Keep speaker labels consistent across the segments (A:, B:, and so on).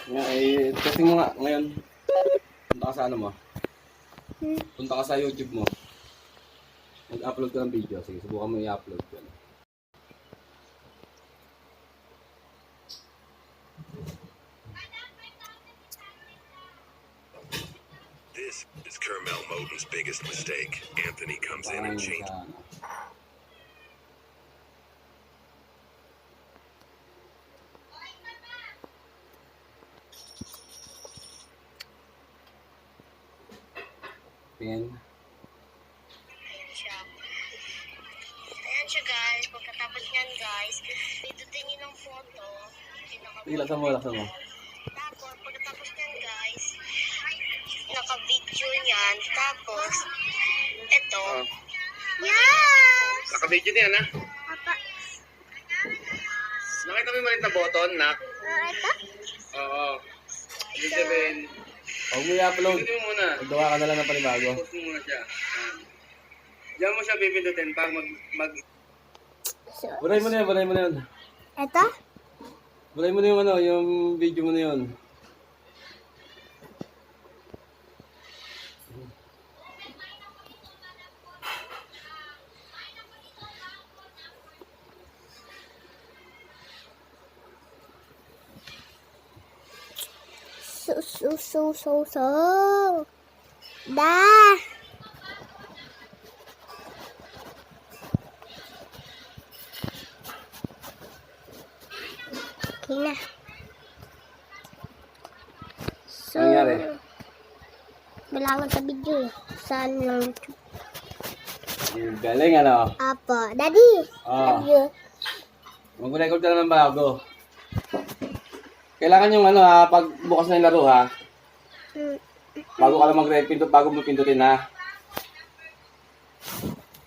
A: Testing mo nga ngayon. Punta ka sa ano mo? Punta ka sa YouTube mo. Mag-upload ka ng video. Sige, subukan mo i-upload ko.
B: This is Kermel Moten's biggest mistake. Anthony comes in and changes.
A: Ayan
C: siya guys. Pagkatapos niyan guys, pindutin niyo ng photo.
A: laksan mo.
C: Tapos pagkatapos niyan guys, naka-video niyan. Tapos, eto. Yes!
D: Naka-video niyan, ha?
C: Papa.
D: Nakita mo yung maliit na button, nak?
C: Ito?
D: Oo. Ibig sabihin,
A: Huwag mo i-upload.
D: pindutin mo muna.
A: Maggawa ka na lang ng panibago.
D: Post mo muna siya. Diyan mo siya pipindutin para mag...
A: Buray mo na yun.
C: Ito?
A: Buray mo na yung yung video mo na yun.
C: So. Da! Okay na. So,
A: Anong nangyari?
C: Bilangan sa video eh. Saan lang?
A: Galing ano?
C: Apo. Daddy!
A: Ah.
C: Love you.
A: Mag-record ka na ng bago. Kailangan yung pag bukas na yung laro ha. Bago ka lang mag-record, bago mo pindutin ha.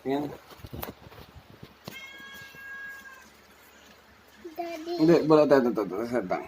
A: Ayan.
C: Daddy.
A: Hindi, ito.